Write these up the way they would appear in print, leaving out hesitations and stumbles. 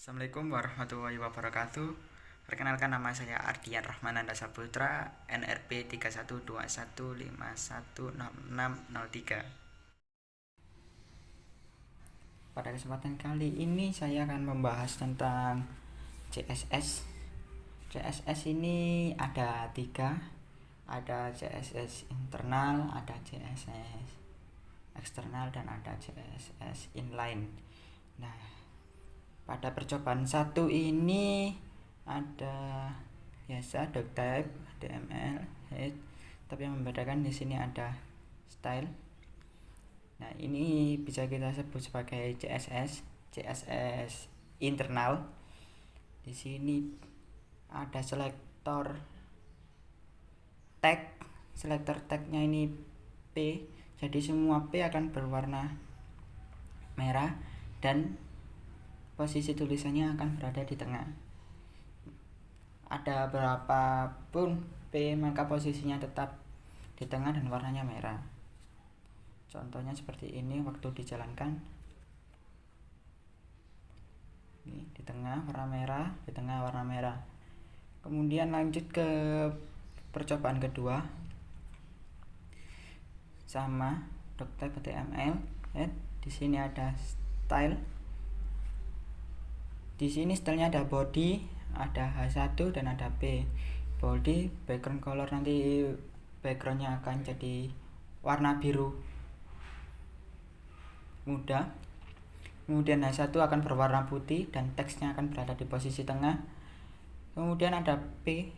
Assalamualaikum warahmatullahi wabarakatuh. Perkenalkan, nama saya Ardian Rahmananda Saputra, NRP 3121516603. Pada kesempatan kali ini saya akan membahas tentang CSS. CSS ini ada tiga, ada CSS internal, ada CSS eksternal, dan ada CSS inline. Nah, pada percobaan satu ini ada biasa doctype, HTML, head, tapi yang membedakan di sini ada style. Nah, ini bisa kita sebut sebagai CSS internal. Di sini ada selektor tag. Selektor tagnya ini P. Jadi semua P akan berwarna merah dan posisi tulisannya akan berada di tengah. Ada berapapun P, maka posisinya tetap di tengah dan warnanya merah. Contohnya seperti ini waktu dijalankan. Ini di tengah warna merah, di tengah warna merah. Kemudian lanjut ke percobaan kedua. Sama, doctype HTML, di sini ada style. Di sini stylenya ada body, ada H1 dan ada P. Body, background color, nanti backgroundnya akan jadi warna biru muda. Kemudian H1 akan berwarna putih dan teksnya akan berada di posisi tengah. Kemudian ada P,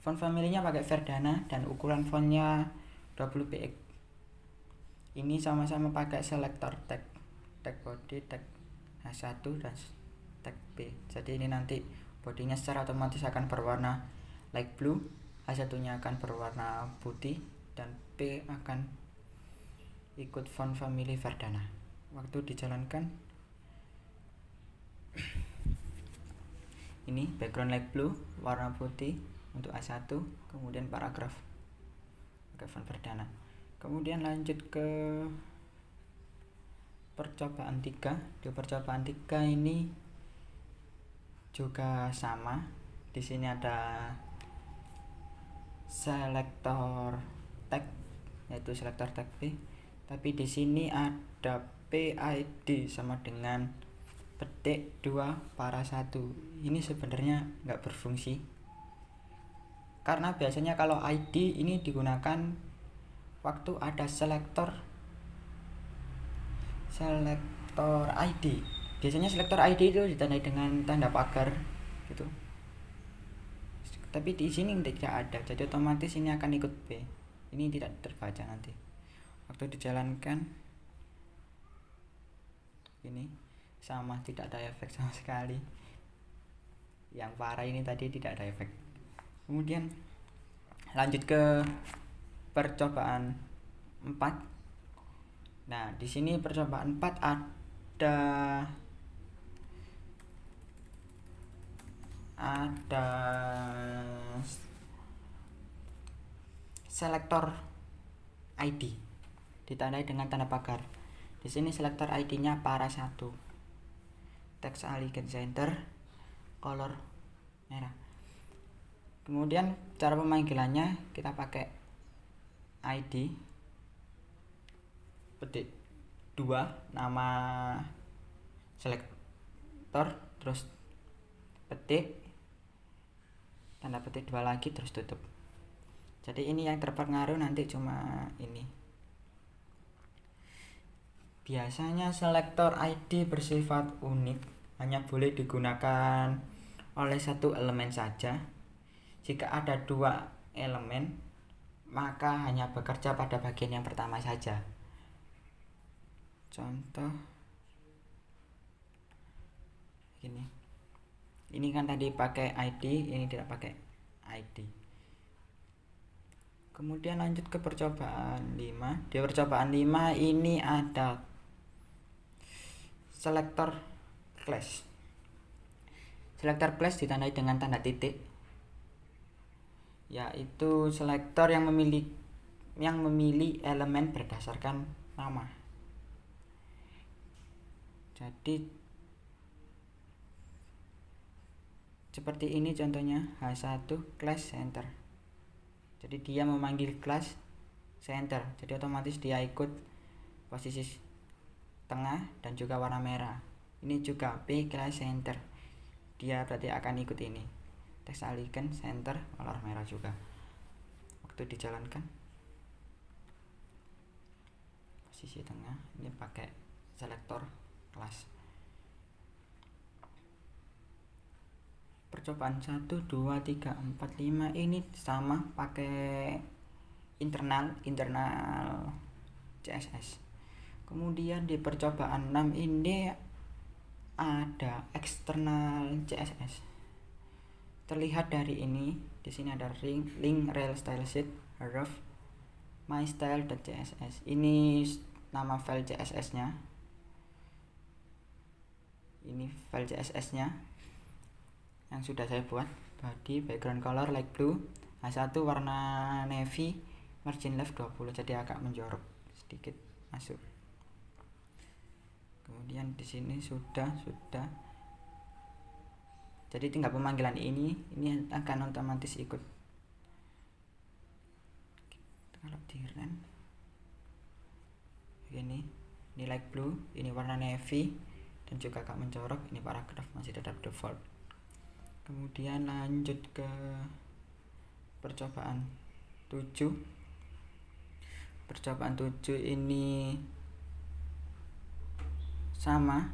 font family-nya pakai Verdana dan ukuran fontnya 20 px. Ini sama-sama pakai selektor tag body, tag H1 dan tag P. Jadi ini nanti bodinya secara otomatis akan berwarna light blue, H1-nya akan berwarna putih, dan P akan ikut font family Verdana. Waktu dijalankan, ini background light blue, warna putih untuk A1, kemudian paragraf pakai font Verdana. Kemudian lanjut ke percobaan 3. Di percobaan 3 ini juga sama. Di sini ada selektor tag, yaitu selektor tag P. Tapi di sini ada PID sama dengan petik 2 para 1. Ini sebenarnya nggak berfungsi, karena biasanya kalau ID ini digunakan waktu ada selektor ID. Biasanya selektor ID itu ditandai dengan tanda pagar gitu. Tapi di sini tidak ada, jadi otomatis ini akan ikut P. Ini tidak terbaca nanti waktu dijalankan. Ini sama, tidak ada efek sama sekali. Yang parah ini tadi tidak ada efek. Kemudian lanjut ke percobaan 4. Nah, di sini percobaan 4 ada selektor ID ditandai dengan tanda pagar. Di sini selektor ID-nya para 1. Text elegant center, color merah. Kemudian cara pemanggilannya kita pakai ID petik 2 nama selektor, terus petik tanda petik 2 lagi, terus tutup. Jadi ini yang terpengaruh nanti cuma ini. Biasanya selektor ID bersifat unik, hanya boleh digunakan oleh satu elemen saja. Jika ada 2 elemen, maka hanya bekerja pada bagian yang pertama saja. Contoh ini kan tadi pakai ID, ini tidak pakai ID. Kemudian lanjut ke percobaan 5. Di percobaan 5 ini ada selektor class. Selektor class ditandai dengan tanda titik, yaitu selektor yang memilih elemen berdasarkan nama. Jadi seperti ini contohnya, H1 class center. Jadi dia memanggil class center, jadi otomatis dia ikut posisi tengah dan juga warna merah. Ini juga P class center, dia berarti akan ikut ini text icon center color merah juga. Waktu dijalankan posisi tengah, ini pakai selektor kelas. Percobaan 1, 2, 3, 4, 5 ini sama pakai internal CSS. Kemudian di percobaan 6 ini ada eksternal CSS. Terlihat dari ini, di sini ada link rel style sheet ref my style.css. Ini nama file CSS-nya. Ini file CSS-nya yang sudah saya buat. Body background color light blue, H1 warna navy, margin left 20, jadi agak menjorok sedikit masuk. Kemudian di sini sudah. Jadi tinggal pemanggilan ini akan otomatis ikut. Kalau di run ini light blue, ini warna navy dan juga agak mencorok, ini paragraf masih tetap default. Kemudian lanjut ke percobaan 7. Percobaan 7 ini sama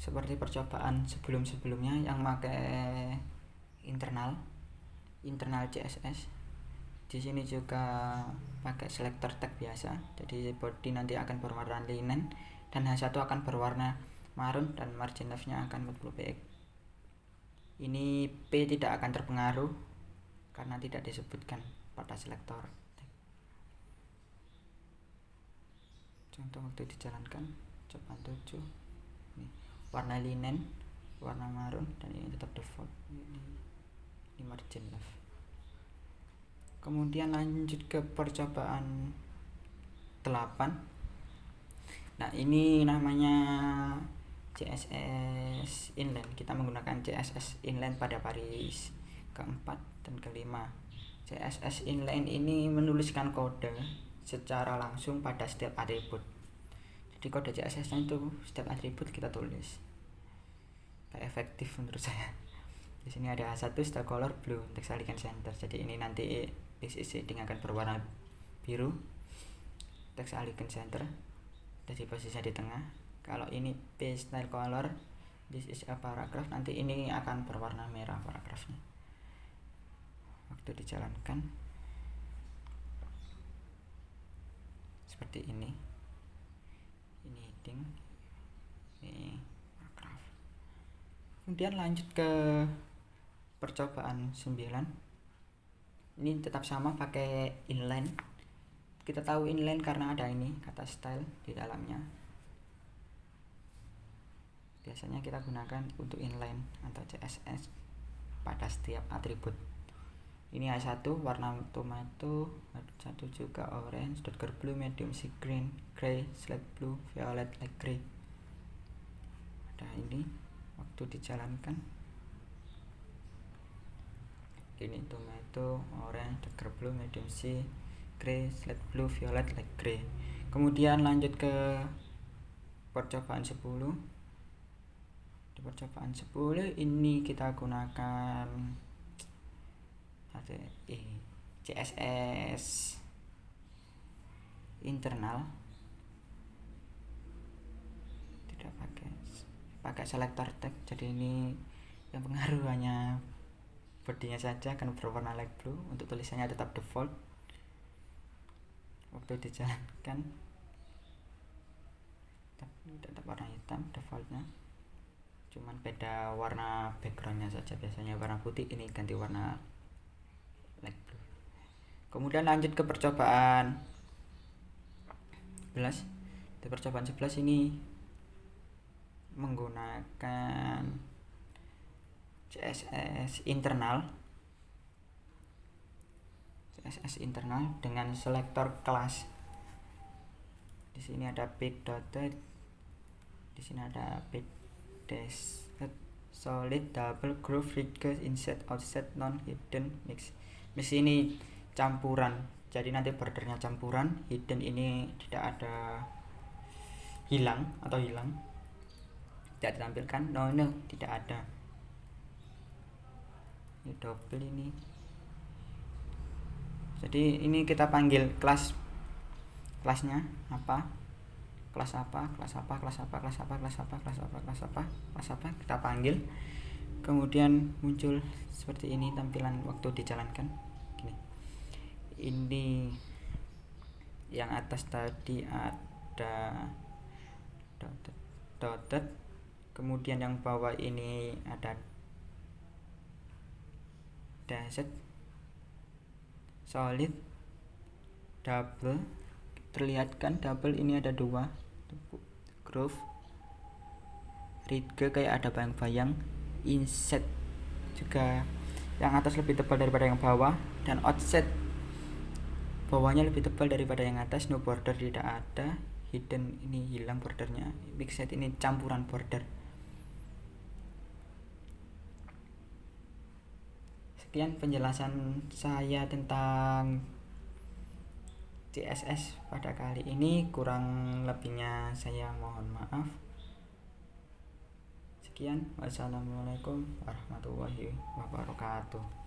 seperti percobaan sebelumnya yang pakai internal CSS. Di sini juga pakai selector tag biasa. Jadi body nanti akan berwarna linen dan H1 akan berwarna marun dan margin leftnya akan 40 px. Ini P tidak akan terpengaruh karena tidak disebutkan pada selektor. Contoh waktu dijalankan cobaan 7, ini warna linen, warna marun, dan ini tetap default. Ini margin left. Kemudian lanjut ke percobaan 8. Nah, ini namanya CSS inline. Kita menggunakan CSS inline pada baris keempat dan kelima. CSS inline ini menuliskan kode secara langsung pada setiap atribut. Jadi kode CSS-nya itu setiap atribut kita tulis. Kayak efektif menurut saya. Di sini ada H1 style color blue, text icon center. Jadi ini nanti this is heading akan berwarna biru, text icon center. Jadi posisinya di tengah. Kalau ini P style color, this is a paragraph, nanti ini akan berwarna merah paragrafnya. Waktu dijalankan seperti ini heading, ini paragraf. Kemudian lanjut ke percobaan 9. Ini tetap sama pakai inline. Kita tahu inline karena ada ini kata style di dalamnya. Biasanya kita gunakan untuk inline atau CSS pada setiap atribut. Ini H1 warna tomato, H1 juga orange, darker blue, medium sea green, gray, slate blue, violet, light gray. Ada ini waktu dijalankan. Ini tomato, orange, darker blue, medium sea, gray, slate blue, violet, light gray. Kemudian lanjut ke percobaan 10. Di percobaan 10 ini kita gunakan CSS internal, tidak pakai selector tag. Jadi ini yang pengaruh hanya bodinya saja akan berwarna light blue. Untuk tulisannya tetap default. Waktu dijalankan tetap warna hitam defaultnya, cuman beda warna backgroundnya saja. Biasanya warna putih, ini ganti warna light blue. Kemudian lanjut ke percobaan 11. Di percobaan 11 ini menggunakan CSS internal dengan selektor kelas. Di sini ada pick dotted Di sini ada pedes solid double groove rigger inset offset non hidden mix. Mix ini campuran, jadi nanti bordernya campuran. Hidden ini tidak ada hilang, tidak ditampilkan. No, tidak ada. Ini double ini. Jadi ini kita panggil kelasnya apa, kelas apa, kita panggil. Kemudian muncul seperti ini tampilan waktu dijalankan. Gini. Ini yang atas tadi ada dotted, kemudian yang bawah ini ada dashed, solid, double, terlihat kan double ini ada 2, groove, rigger kayak ada bayang-bayang, inset juga yang atas lebih tebal daripada yang bawah, dan offset bawahnya lebih tebal daripada yang atas. No border tidak ada, hidden ini hilang bordernya, mixed ini campuran border. Sekian penjelasan saya tentang CSS pada kali ini, kurang lebihnya saya mohon maaf. Sekian, wassalamualaikum warahmatullahi wabarakatuh.